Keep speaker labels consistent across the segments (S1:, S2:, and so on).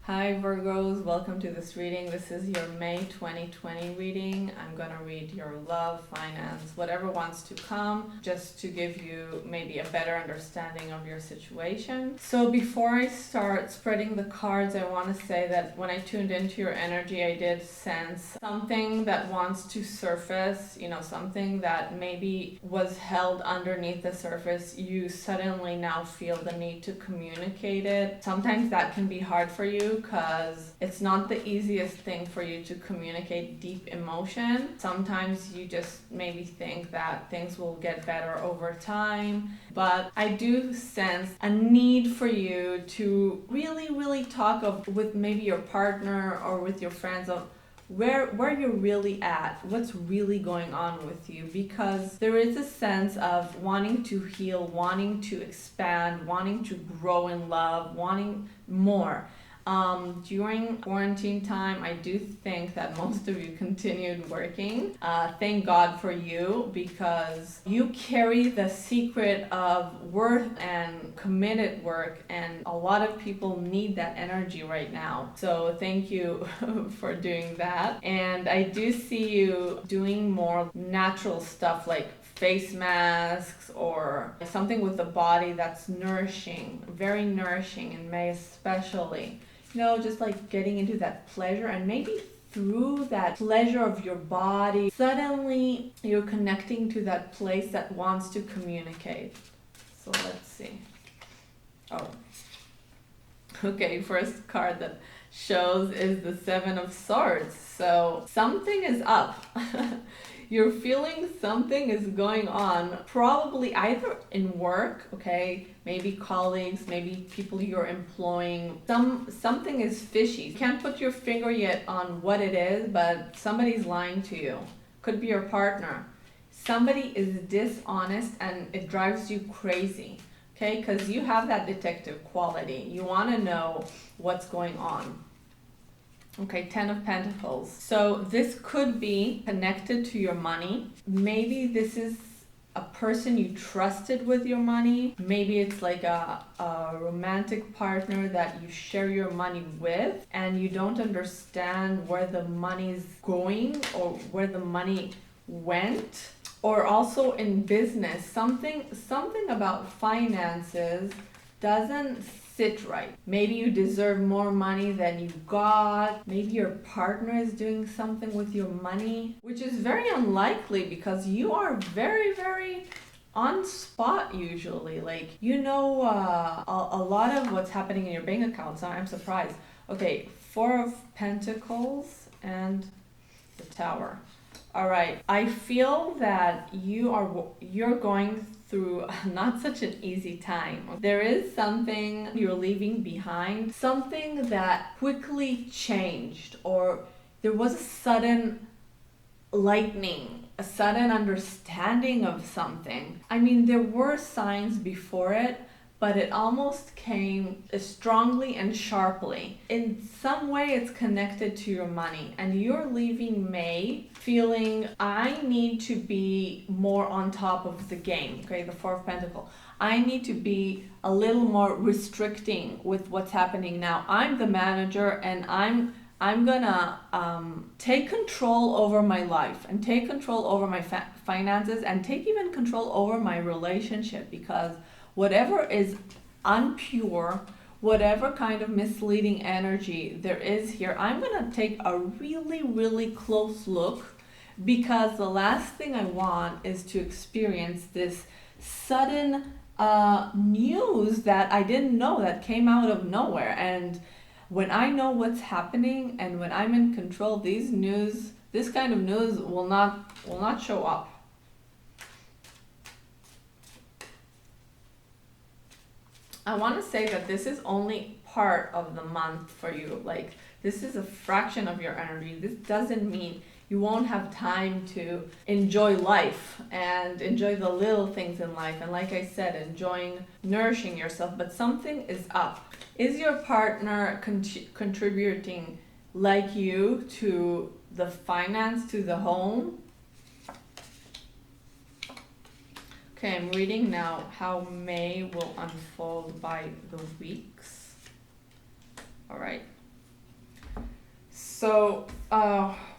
S1: Hi Virgos, welcome to this reading. This is your May 2020 reading. I'm going to read your love, finance, whatever wants to come, just to give you maybe a better understanding of your situation. So before I start spreading the cards, I want to say that when I tuned into your energy, I did sense something that wants to surface, something that maybe was held underneath the surface. You suddenly now feel the need to communicate it. Sometimes that can be hard for you because it's not the easiest thing for you to communicate deep emotion. Sometimes you just maybe think that things will get better over time, but I do sense a need for you to really talk with maybe your partner or with your friends of where you're really at, what's really going on with you, because there is a sense of wanting to heal, wanting to expand, wanting to grow in love, wanting more. During quarantine time, I do think that most of you continued working. Thank God for you, because you carry the secret of worth and committed work, and a lot of people need that energy right now. So thank you for doing that. And I do see you doing more natural stuff like face masks or something with the body that's nourishing, very nourishing in May especially. Just like getting into that pleasure, and maybe through that pleasure of your body, suddenly you're connecting to that place that wants to communicate. So let's see. Oh, okay, first card that shows is the Seven of Swords. So something is up. You're feeling something is going on, probably either in work, okay, maybe colleagues, maybe people you're employing. Something is fishy. You can't put your finger yet on what it is, but somebody's lying to you. Could be your partner. Somebody is dishonest and it drives you crazy, okay, because you have that detective quality. You want to know what's going on. Okay, Ten of Pentacles. So this could be connected to your money. Maybe this is a person you trusted with your money. Maybe it's like a romantic partner that you share your money with, and you don't understand where the money's going or where the money went. Or also in business, something about finances doesn't sit right. Maybe you deserve more money than you got. Maybe your partner is doing something with your money, which is very unlikely because you are very on spot usually. Like, a lot of what's happening in your bank account, so I'm surprised. Okay, Four of Pentacles and the Tower. All right, I feel that you're going through not such an easy time. There is something you're leaving behind, something that quickly changed, or there was a sudden lightning, a sudden understanding of something. I mean, there were signs before it, but it almost came strongly and sharply. In some way, it's connected to your money, and you're leaving May feeling, I need to be more on top of the game, okay, the Four of Pentacles. I need to be a little more restricting with what's happening now. I'm the manager, and I'm gonna take control over my life and take control over my finances and take even control over my relationship, because whatever is unpure, whatever kind of misleading energy there is here, I'm going to take a really close look, because the last thing I want is to experience this sudden news that I didn't know, that came out of nowhere. And when I know what's happening and when I'm in control, this kind of news will not show up. I want to say that this is only part of the month for you. Like, this is a fraction of your energy. This doesn't mean you won't have time to enjoy life and enjoy the little things in life. And like I said, nourishing yourself, but something is up. Is your partner contributing like you to the finance, to the home? Okay, I'm reading now how May will unfold by the weeks. All right. So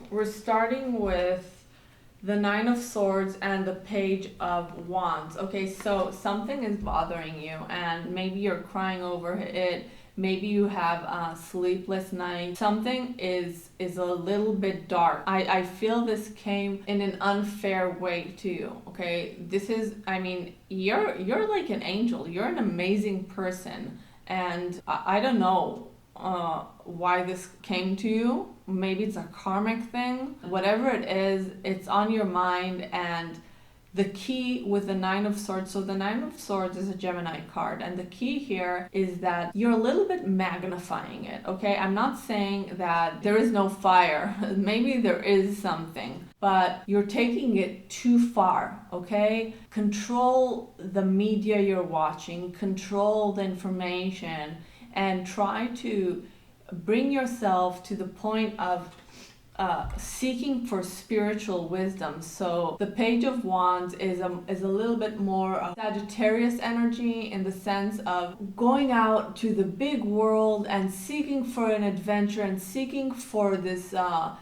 S1: we're starting with the Nine of Swords and the Page of Wands. Okay, so something is bothering you and maybe you're crying over it. Maybe you have a sleepless night. Something is a little bit dark. I feel this came in an unfair way to you. Okay, this is, I mean, you're like an angel. You're an amazing person, and I don't know why this came to you. Maybe it's a karmic thing. Whatever it is, it's on your mind. And the key with the Nine of Swords, so the Nine of Swords is a Gemini card, and the key here is that you're a little bit magnifying it, okay? I'm not saying that there is no fire. Maybe there is something, but you're taking it too far, okay? Control the media you're watching, control the information, and try to bring yourself to the point of seeking for spiritual wisdom. So the Page of Wands is a little bit more Sagittarius energy, in the sense of going out to the big world and seeking for an adventure and seeking for this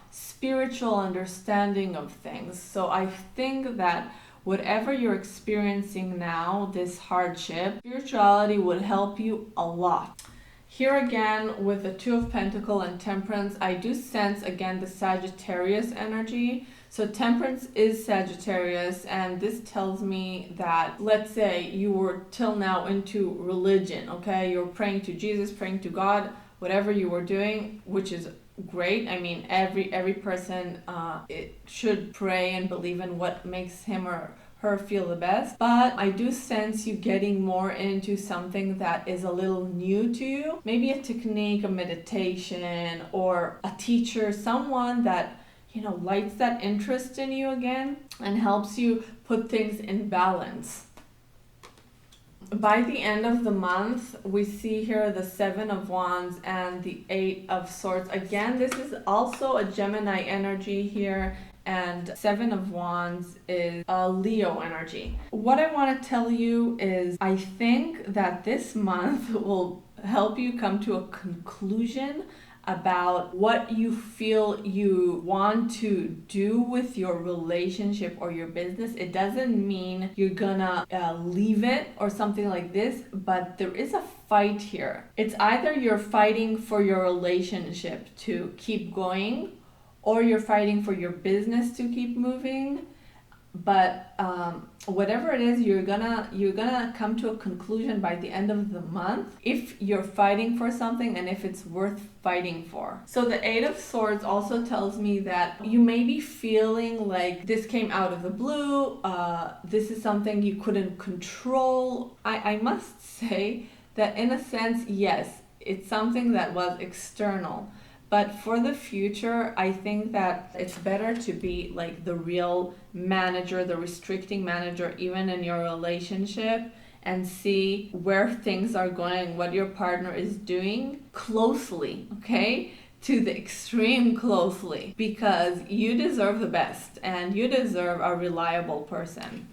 S1: spiritual understanding of things. So I think that whatever you're experiencing now, this hardship, spirituality would help you a lot. Here again, with the Two of Pentacles and Temperance, I do sense again the Sagittarius energy. So Temperance is Sagittarius, and this tells me that, let's say you were till now into religion, okay? You're praying to Jesus, praying to God, whatever you were doing, which is great. I mean, every person it should pray and believe in what makes him or her feel the best, but I do sense you getting more into something that is a little new to you. Maybe a technique, a meditation, or a teacher, someone that, you know, lights that interest in you again and helps you put things in balance. By the end of the month, we see here the Seven of Wands and the Eight of Swords. Again, this is also a Gemini energy here, and Seven of Wands is a Leo energy. What I want to tell you is I think that this month will help you come to a conclusion about what you feel you want to do with your relationship or your business. It doesn't mean you're gonna leave it or something like this, but there is a fight here. It's either you're fighting for your relationship to keep going, or you're fighting for your business to keep moving. But whatever it is, you're gonna come to a conclusion by the end of the month if you're fighting for something and if it's worth fighting for. So the Eight of Swords also tells me that you may be feeling like this came out of the blue. This is something you couldn't control. I must say that in a sense, yes, it's something that was external. But for the future, I think that it's better to be like the real manager, the restricting manager, even in your relationship, and see where things are going, what your partner is doing closely, okay? To the extreme closely, because you deserve the best and you deserve a reliable person.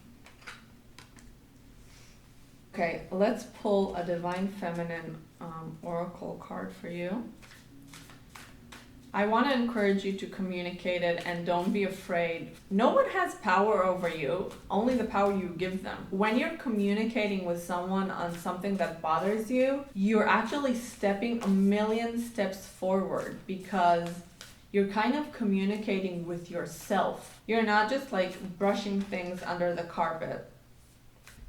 S1: Okay, let's pull a Divine Feminine Oracle card for you. I want to encourage you to communicate it and don't be afraid. No one has power over you, only the power you give them. When you're communicating with someone on something that bothers you, you're actually stepping a million steps forward, because you're kind of communicating with yourself. You're not just like brushing things under the carpet.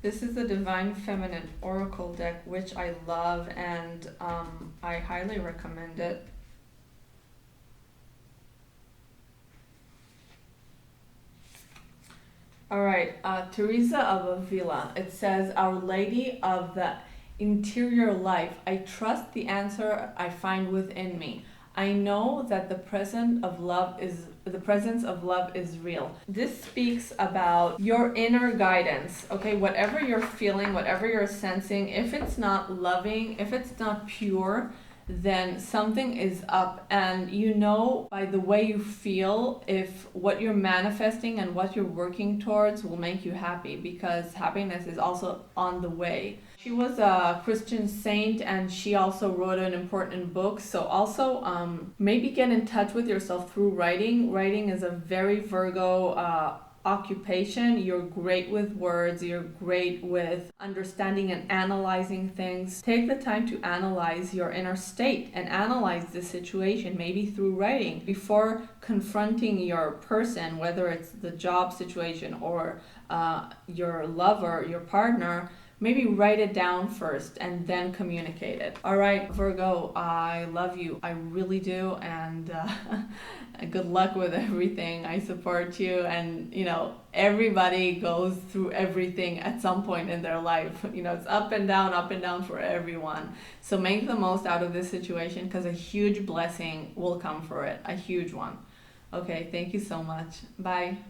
S1: This is the Divine Feminine Oracle deck, which I love, and I highly recommend it. All right, Teresa of Avila. It says, Our Lady of the Interior Life, I trust the answer I find within me. I know that the presence of love is real. This speaks about your inner guidance, okay? Whatever you're feeling, whatever you're sensing, if it's not loving, if it's not pure, then something is up, and you know by the way you feel if what you're manifesting and what you're working towards will make you happy, because happiness is also on the way. She was a Christian saint and she also wrote an important book. So also maybe get in touch with yourself through writing. Writing is a very Virgo occupation. You're great with words, you're great with understanding and analyzing things. Take the time to analyze your inner state and analyze the situation, maybe through writing, before confronting your person, whether it's the job situation or your lover, your partner. Maybe write it down first and then communicate it. All right, Virgo, I love you. I really do. And good luck with everything. I support you. And, everybody goes through everything at some point in their life. It's up and down for everyone. So make the most out of this situation because a huge blessing will come for it. A huge one. Okay, thank you so much. Bye.